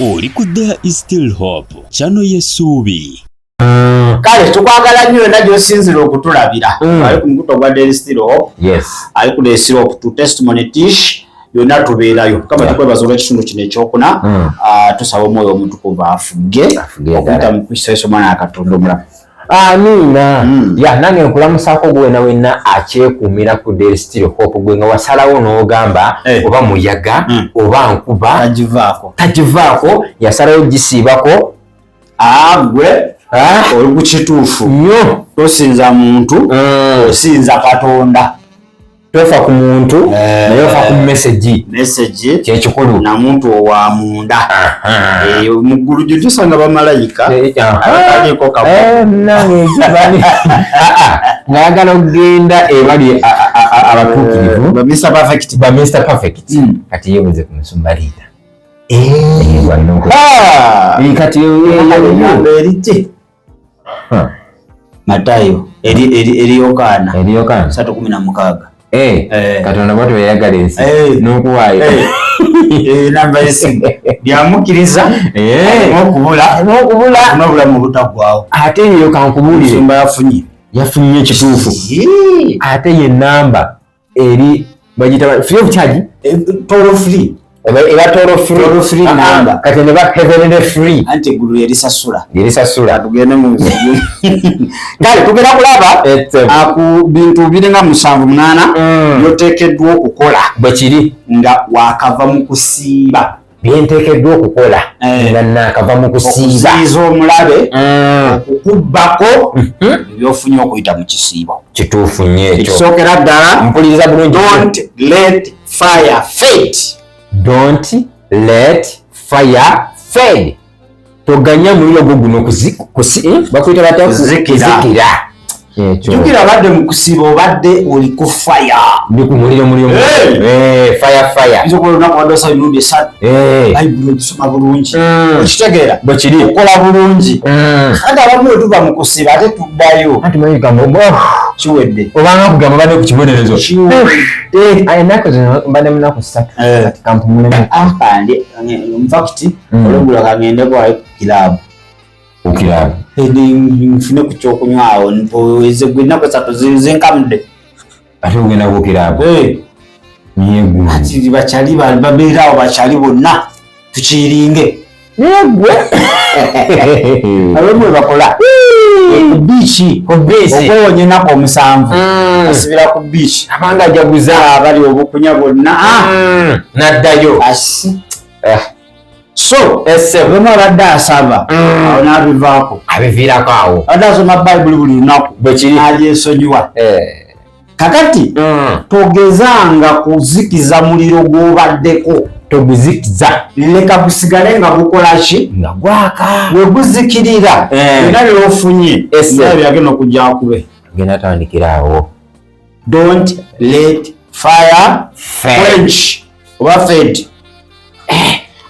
Oli ku There Is Still Hope, channel y'essuubi. Kale tukwagala nnyo na gy'osinzira okutulabira. Ali ku mukuto gwa There Is Still Hope. Yes. Ali ku There Is Still Hope to testimony tish. Yonna tubeerayo. Kama tukwebaza olw'ekitundu kino ekyokuna. Tusaba omwoyo omutukuvu afuge. Okuyita mu Kristo Omwana Katonda omulamu. Amina. Ya nange nkulamusako gwe na wenna akyekuumira ku There Is Still Hope gwe nga wasalawo n'ogamba oba muyaga oba nkuba tagivaako yasalayo gisiibako gwe oli ku kituufu nnyo tosinza muntu osinza Katonda. Tofa ku muntu naye ofa ku message kyekikulu na muntu owa munda. Mu ggulu gye tusanga bamalayika abaliko nange gibali nayagala okugenda ebali abatuukirivu ba Mr. Perfect kati yebuze ku musumba liita kati eriti Matayo eri Yokaana 3:16 Katonda bwatu yayagala ensi n'okuwaayo namba y'essimu byamukiriza n'okubula n'obulamu butaggwaawo. Ate eyo kankubuulire Musumba yafunye ekituufu ate ye namba eri bagita free of charge toll free namba kati ne ba heaven free anti eggulu erisasula tugende mu kale tugenda kulaba ku bintu biringa 7-8 byoteekeddwa okukola bwe kiri nga wakava mu kusiiba byenteekeddwa okukola nga nakava mu kusiiba omulabe okukubako byofunye okuyita mu kisiibo. Kituufu nnyo ekyo. Ekisookera ddala mpuliriza bulungi. Don't let fire fade. Toganya muliro gwo guno bakuyita batya kuzikira. Jukira badde mu kusiiba obadde oli ku fire. Ndi ku muliro fire. Izo ko lunaku wadde osaba emirundi 3. Bayibuli ogisoma bulungi. Okitegeera bwe kiri okola bulungi. Kandi abamu tuva mu kusiiba ate tuddayo. Anti mayigambo kiwedde obanga kugamba bane ku kibonerezo ennaku zino mbadde munaku 3 kati kampumulemu kandi mfakiti olugula kangende kwayo ku kiraabu nfune ku kyokunywa awo mpoweze gwe ennaku 3 zenkamudde ate ogenda ku kiraabu nyegwe ati bakyali babeeraawo bakyali bonna tukiringe nyegwe abemwe bakola bichi okoonye nako 7 asibira ku bichi abanga jaguza abali obukunya bonna naddayo so bwema abadde asaba awo n'abivaako abiviirako awo abadde asoma bayibuli buli lunaku alyesonyiwa kakati togezanga kuzikiza muliro gwobaddeko toguzikiza leka gusigale nga gukola ki nga gwaka we guzikirira era lyofunye nga byagenda okujja akube genda tandikira awo. Don't let fire quench oba fade.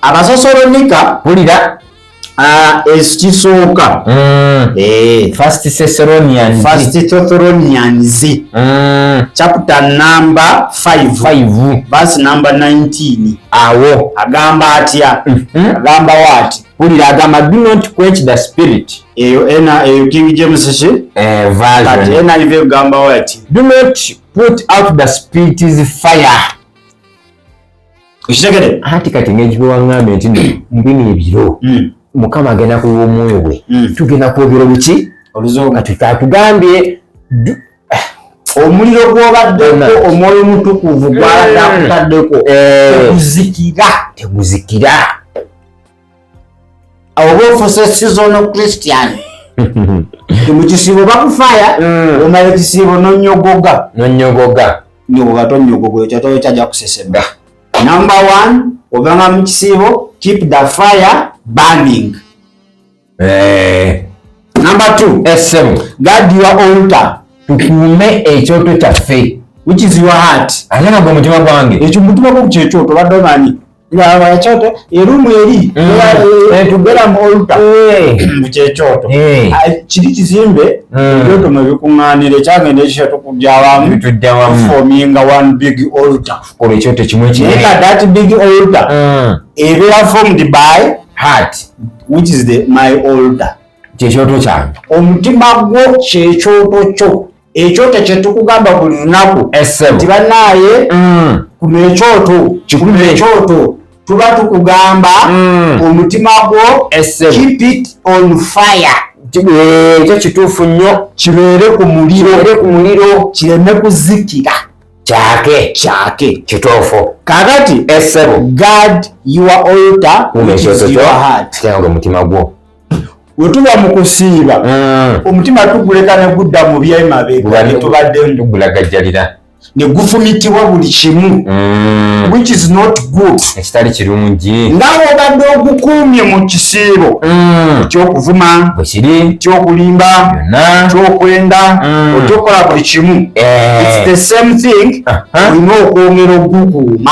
Abasosolonika pulira ekisooka First Thessalonians chapter number 5 verse number 19 awo agamba atya agamba wati pulira agamba do not quench the spirit. Eyo King James version ena ive agamba wati do not put out the spirit's fire. Ukitegere ati kati ng'ekibiwaŋŋambe nti mbini ebiro Mukama agenda kuwa omwoyo gwe tugenda kwogera buki oluzonga tutugambye omuliro gwobaddeko omwoyo mutukuvu gwabadde akutaddeko teguzikira oba ofuse seasonal Christian mu kisiibo bakufaya omala ekisiibo nonyogoga nyogoga tonyogoga ekyo kyajja kusesebwa. Number 1 obanga mu kisiibo keep the fire burning. Number 2 guard your altar. Tukuume ekyoto kyaffe which is your heart. Ate nga omutima gwange ekyo mutima gwo kyekyoto badde omanyi nga ekyoto erumu eri tugera mu altar mu kyekyoto kiri kizimbe ekyoto mwe bikuŋŋaanira ekyagenda ekisatu kujja awamu forming one big altar. Kola ekyoto kimwe that big altar ebeera formed by heart, which is my altar. Kyekyoto kyange. Omutima gwo kyekyoto kyo. Ekyoto kye tukugamba buli lunaku nti bannaaye kuno ekyoto tuba tukugamba omutima gwo keep it on fire. Ekyo kituufu nnyo. Kibeere ku muliro kireme kuzikira. Kyake kituufu. Kakati guard your altar which is your heart. Kyange omutima gwo. Wetuba mu kusiiba omutima tuguleka ne gudda mu by'emabega ne tubaddemu tugulagajjalira ne gufumitibwa buli kimu which is not good. Ekitali kirungi. Ng'awo obadde ogukuumye mu kisiibo eky'okuvuma bwe kiri, ekyokulimba, ekyokwenda, ekyokukola buli kimu. It's the same thing. Olina okwongera ogukuuma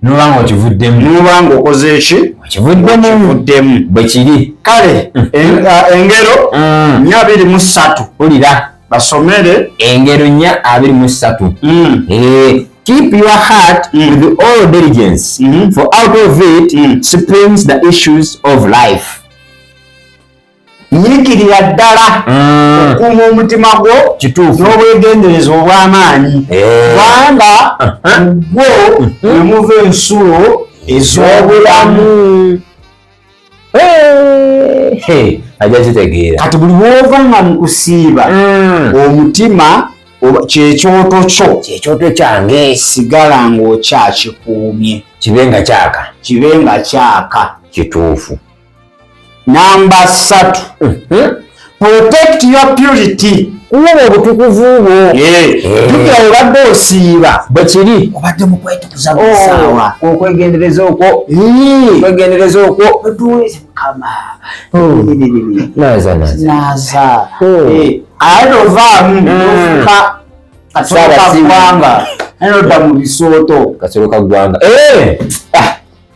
n'obanga okivuddemu. N'obanga okoze ki? Okivuddemu bwe kiri. Kale engero 4:3 Pulira basomere engero 4:3. Keep your heart with all diligence, for out of it springs the issues of life. Nyikirira ddala okuuma omutima gwo n'obwegendereza obw'amaanyi kubanga gwo ne muva ensulo ez'obulamu. Ajja kitegeera. Kati buli bw'ova nga mu kusiiba omutima kyekyoto kyo kyange sigala ng'okyakikuumye kibe nga kyaka. Kituufu. Namba 3. Protect your purity. Kuba obutukuvu bwo. Jjukira obadde osiiba bwe kiri obadde mu kwetukuza buli ssaawa. Okwegendereza okwo otuweeze Mukama naaza ate ovaamu nofuka kasolo ka ggwanga nodda mu bisooto kasolo ka ggwanga.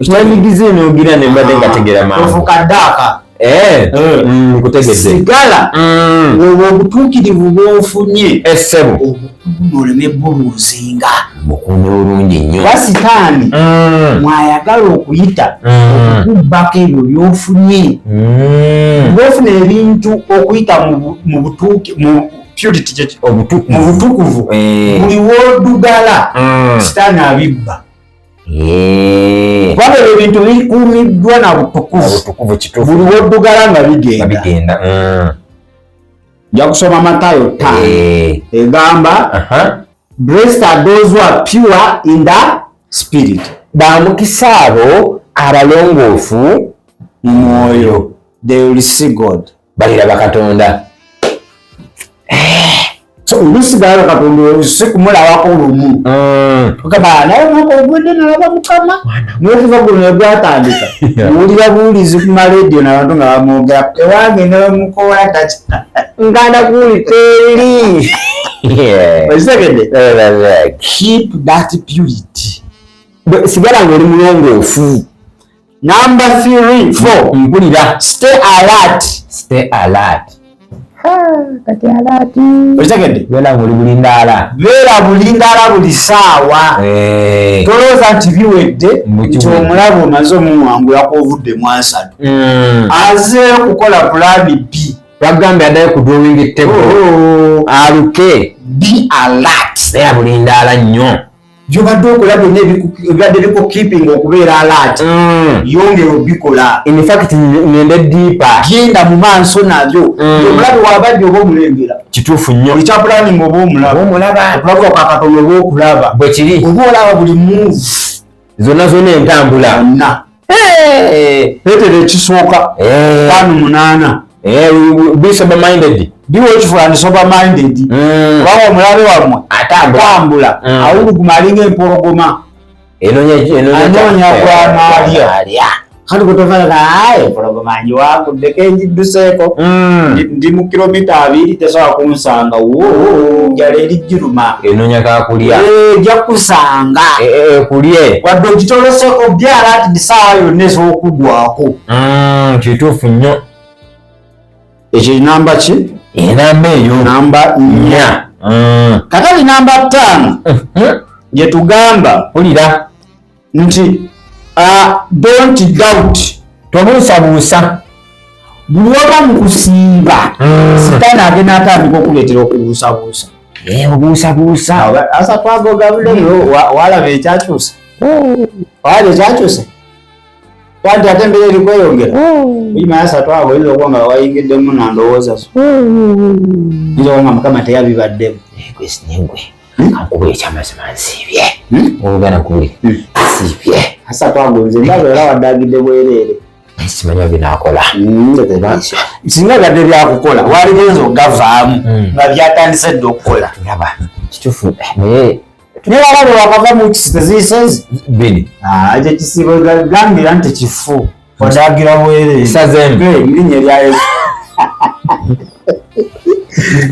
Ekinyanyigiza enogira ne mbadde ngategera mangu. Ofuka ddaaka nkutegedde. Sigala obwo obutuukirivu bw'ofunye Essebo obukuuma oleme bbuluuzinga. Mukuume bulungi nnyo. Kuba Sitaani mwayagala okuyita okukubbako ebyo by'ofunye. Bw'ofuna ebintu okuyita mu butukuvu buli w'odugala Sitaani abibba. Kubanga ebyo ebintu bikuumiddwa na butukuvu buli w'oddugala nga bigenda. Nja kusoma Matayo 5 egamba blessed are those who are pure in the spirit. Bamukisa abo abalongoofu mu mwoyo. They will see God. Baliraba Katonda. Olusigala Katonda si kumulabako lumu. Okaba naye mwakobudde nalaba Mukama n'okuva guno ne gwatandika owulira buwulizi ku maleediyo n'abantu nga bamwogera ewange ne bamukola tati nganda kuli teri. Okitegedde? Keep that purity. Sigala ng'oli mulongoofu. Number 4. Mpulira. Stay alert. Kati alati. Okitegedde? Beera ng'oli bulindaala. Beera bulindaala buli ssaawa. Tolowooza nti biwedde nti omulabo omaze omumwangula ovudde mu 3. Aze kukola pulaani B. Bagambye addayo ku drawing table. Aluke. Be alert. Beera bulindaala nnyo. Byobadde okola byonna ebibadde bikukeeping okubeera alert. Yongera obikola. In fact ngende deeper. Genda mu maaso nabyo. Omulabe wabadde oba omulengera. Kituufu nnyo. Buli kya planning oba omulaba. Okulaga kwa Katonda oba okulaba. Bwe kiri. Oba olaba buli move. Zonna entambula. Yonna. Leetera ekisooka. 5:8. Be sober minded. Be watchful and sober minded. Kubanga omulabe wammwe atambula awuluguma alinga empologoma anoonya gwanaalya. Kati kutofaga empologoma njiwaguddeko enjidduseeko ndi mu kilomita 2 tesobola kunsanga njala erijjiruma enoonya kakulya ejja kusanga kulye wadde ogitoloseko byala ati disaawa yonna ez'okugwako. Kituufu nnyo. Ekyo namba ki? Enamba eyo namba 4. Kakali namba 5 gye tugamba pulira nti don't doubt tobuusabuusa buli oba mu kusiiba Sitani agenda atandika okuleetera okubuusabuusa obuusabuusa asa twagogabuleo walaba ekyakyusa wali ekyakyusa kwanti ate embeera eri kweyongera oyimanya satwago oyinza okuba nga wayingiddemu nandowooza zo oyinza okuba nga Mukama teyabibaddemu nengwe kankubula ekyamazima nsiibye ogana kubuli nsiibye asa twagonze ndaba era waddagidde bwereere simanyi binakola singa gadde byakukola waligenza ogavaamu nga byatandise dde okukola ndaba kituufu naye newalabe wakava mu kisi teziisezi bini ekyo Kisiibo gambira nti kifu wadagira bwereere isazembe linnya eryayo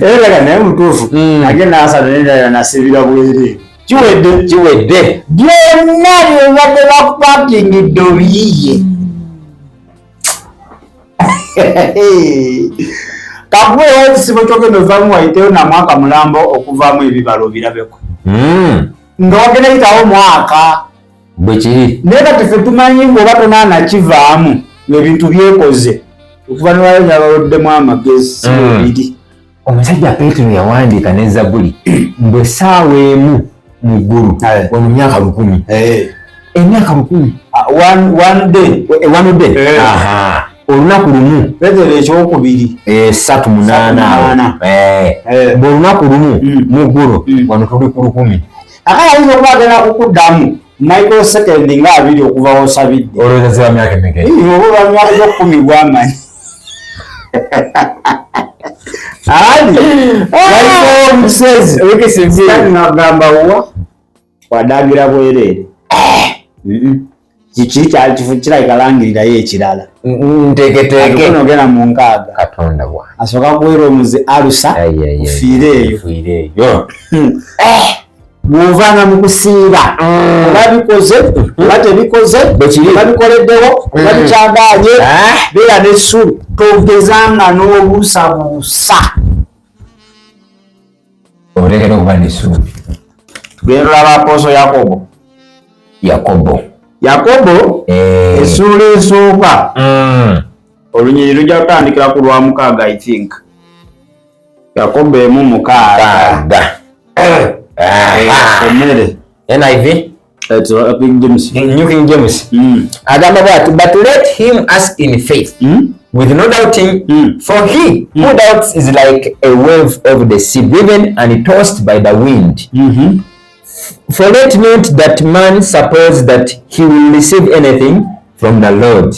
era naye mutuufu agenda asala nasibira bwereere kiwedde byonna byobadde bakupakingidde obiyiye kakuweewo Kisiibo kyogenda ovaamu wayiteyo namwaka mulambo okuvaamu ebibalo obirabeko nga wagenda yitawo mwaka bwekiri naye kati ffe tumanyi ngaoba tonaanakivaamu ebintu byekoze okuva niwalenya baloddemu amagezi biri omusajja Petero yawandiika ne Zabbuli mbwe essaawa emu mu ggulu mu myaka 10 emyaka 10 one day olunaku lumu Petero ekyokubiri 3:8 bw'olunaku lumu mu ggulu wano tuli ku 10 akayinza okuba agenda kukuddamu microsecond nga 2 okuva wosabidde olowooza ziba myaka emeka oba myaka gyo10 gwamanyi ali waliko omusezi Sitani nagamba wa wadagira bwereere kirabika langirirayo ekirala nteeketeeke nogenda mu nkaaga katonda bwana asooka kuwera omuze alusa fiireeyo bw'ovaanga mu kusiiba oba bikoze oba tebikoze oba bikoleddewo oba bikyagaanye beera n'essubi togezanga n'obuusabuusa otekera okuba n'essubi tugenda olaba apooso Yakobo essuula esooka olunyiri lujja kutandikira ku lwa 6 I think Yakobo 1:6 emmere NIV New King James agamba bwati but let him ask in faith with no doubting for he who doubts is like a wave of the sea driven and tossed by the wind. For let not that man suppose that he will receive anything from the Lord.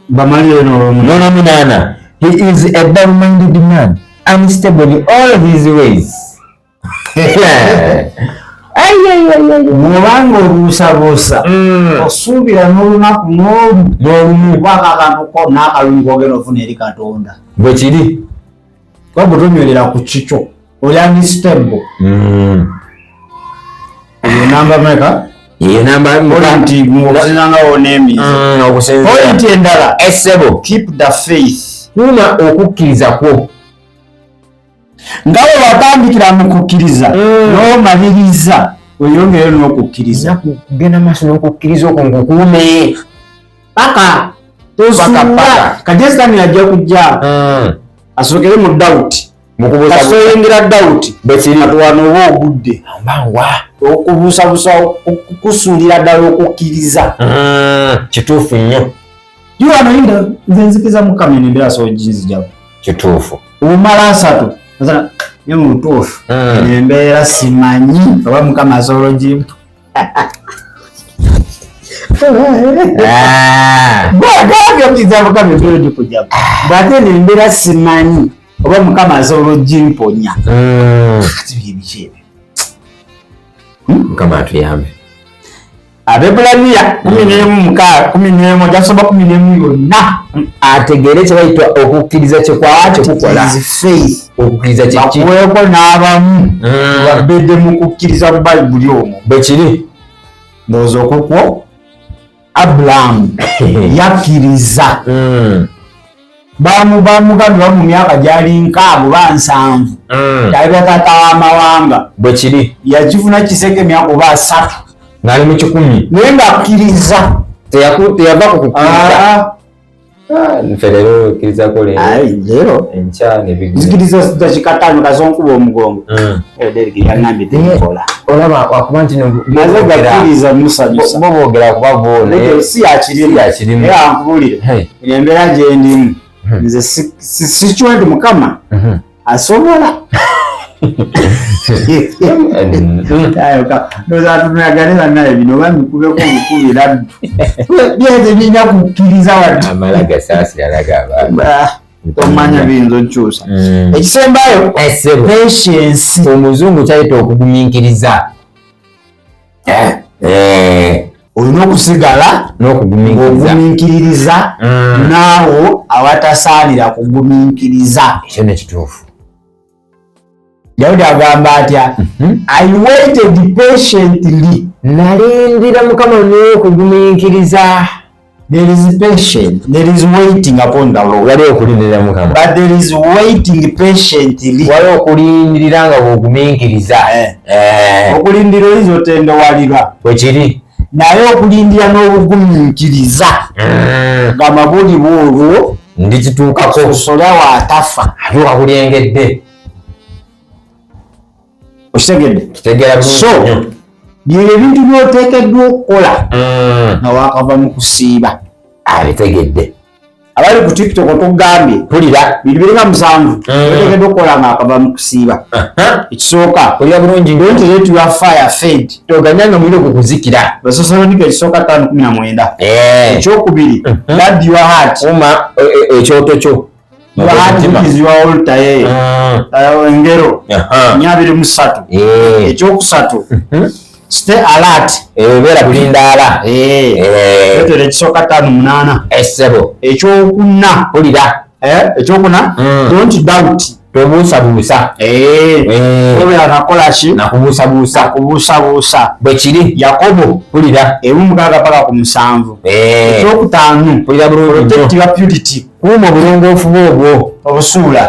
No. He is a double-minded man, unstable in all his ways. Mubanga obuusabuusa osuubira n'olunaku n'olumu kubanga akantu ko n'akalungi kogenda ofuna eri Katonda bwe kiri kuba bwe tonywerera ku kikyo oli unstable. Eyo namba meka? Eyo namba nti okusinzangawo n'emizi point endala essebo keep the faith. Tuna okukkiriza kwo nga bwe watandikira mu kukkiriza n'omaliriza oyongere n'okukkiriza kugenda maaso n'okukkiriza okwo nkukuume paka tosuula kati Sitani ajja kujja asookere mu dawuti kasoyengera dawuti atuwana oba ogudde okubuusabuusa okukusuulira ddala okukkiriza kituufu nnyo jiwano yinda nze nzikiriza Mukama embeera soginzijawo kituufu omumala 3 ye mu butuufu embeera simanyi oba Mukama asobola gimpa bwagambye okukiriza Mukama embeera gikujjamu bwate nembeera simanyi oba Mukama asobola gimponya kati byebiki ebyo Mukama atuyambe. Abebulaniya 11 jasoba 11 yonna ategeere kye bayitwa okukkiriza kye kwakyo kukola okukkiriza kye bakuweeko n'abamu babedde mu kukkiriza Bayibuli omwo bwe kiri ndowooza okukwo Abulaamu yakkiriza bamugambira mu myaka gyali 6 oba 7 yali taata w'amawanga bwe kiri yakifuna kiseke emyaka oba 3 ng'ali mu 10 naye ng'akkiriza teyava kukukkiriza. Nfe leero okkiriza ko leero enkyane nzikiriza dakika 5 kazonkuba omugongo yangambye tekola olaba wakuba nti naze gakkiriza musanyusa bo boogera kuba boone si yakirimu era nkubulire embeera gye ndimu nze sikiwendi mukama asobola nozatunyaganira naye bino bamikubeko omukubira byeze birina kukkiriza wati amala gasaasira lagaba tomanya biyinza nkyusa ekisembayo patience omuzungu kyayita okugumiikiriza olina okusigala ng'ogumiikiririza naawo awatasaanira kugumiikiriza. Ekyo nekituufu. Dawudi agamba atya I waited patiently, nalindira mukama n'okugumiikiriza. There is patience, there is waiting upon the Lord. Waliwo okulindirira mukama. But there is waiting patiently. Waliwo okulindirira nga bw'ogumiikiriza. Okulindira oyinza otendewalirwa. Bwekiri. Naye okulindira n'obugumiikiriza gamba buli bwolwo ndikituukako osola waatafa atuuka kulyengedde. Okitegedde? Kitegeera so bye ebintu by'oteekeddwa okukola nga wakava mu kusiiba. Abitegedde. Abali ku TikTok otugambye mpulira bintu biringa 7 oteekeddwa okukola nga wakava mu kusiiba. Ekisooka olya bulungi don't let your fire fade, toganyanga muliro gukuzikira. Basosolonika ekisooka 5:19. Ekyokubiri guard your heart, uma ekyoto kyo your heart is your altar. Engero 23. Ekyokusatu stay alert, beera kulindaala. Petero ekisooka 5:8. Essebo. Ekyokuna mpulira ekyokuna don't doubt, tobuusabuusa. Obeera nakola ki? Nakubuusabuusa. Bwe kiri Yakobo mpulira 1:6-7. Ekyokutaano mpulira bulungi protect your purity, kuuma obulongoofu bwobwo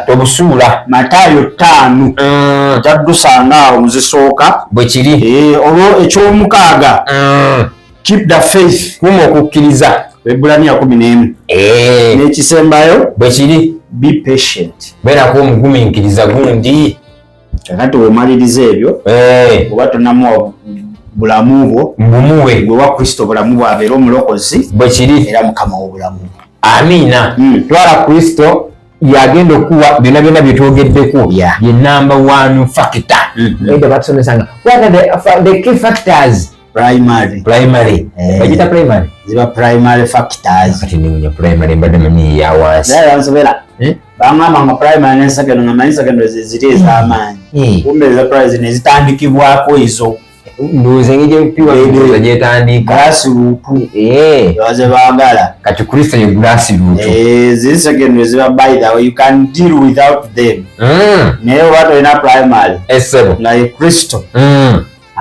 tobusuula. Matayo 5 jaddusanga awo muzisooka. Bwe kiri olwo eky'omukaaga keep the faith, kuuma okukkiriza. Ebbulaniya 11. N'ekisembayo bwe kiri be patient, beerako omugumiikiriza gundi. kakati wemaliriza ebyo oba tonamu bulamu bwo bumuwe gwe wa Kristo, bulamu bwabeera omulokozi bwe kiri era mukama w'obulamu. Amiina. Twala Kristo yagenda okuwa byonna byonna bye twogeddeko ye number 1 factor. Enda batusomesanga what are the key factors? Primary bagita primary ziba primary factors. Kati nimunya primary mbadde manyi ya wansi nsobera bangamba nga primary ne secondary nga manyi secondary ziri ez'amaanyi, kumbe za primary nezitandikibwako ezo ndowooza engeri gyepiwa ndowooza gyetandika grassroot baze baagala. kati Kristo ye grassroot. Ziri secondary ziba by the way you can deal without them. Naye oba tolina primary essebo nga ye Kristo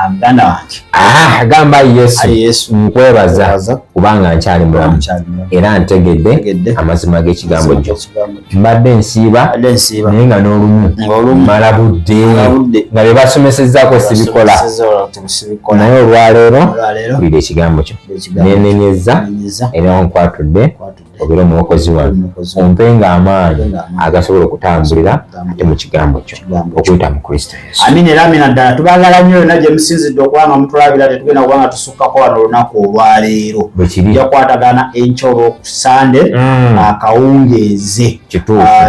muganda wange agamba Yesu nkwebaza kubanga nkyali mulamu era ntegedde amazima g'ekigambo kyo. Mbadde nsiiba naye nga n'olumu mala budde nga bye basomesezzaako sibikola, naye olwaleero mpulira ekigambo kyo neenenyezza era onkwatudde obeera omulokozi wange, ompenga amaanyi agasobola okutambulira ate mu kigambo kyo okuyita mu Kristo Yesu. Amina era amina ddala. Tubaagala nnyo yonna gye musinzidde okubanga mutulabira, tetugenda kubanga tusukkako wano olunaku olwaleero. Tujja kukwatagana enkya olw'okusande akawungeeze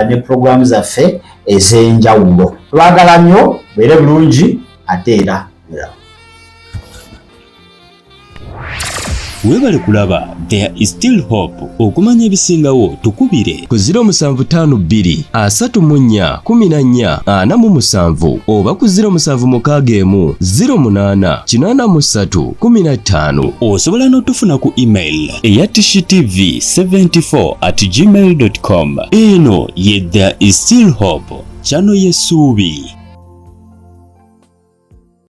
ne puroguramu zaffe ez'enjawulo. Tubaagala nnyo, beere bulungi ate era Webale kulaba There is still hope. Okumanya ebisingawo tukubire ku 0752 34 14 47 oba ku 0761 08 83 15. Osobola n'otufuna ku email eya tishitv74@gmail.com. Eno ye There is still hope, channel y'essuubi.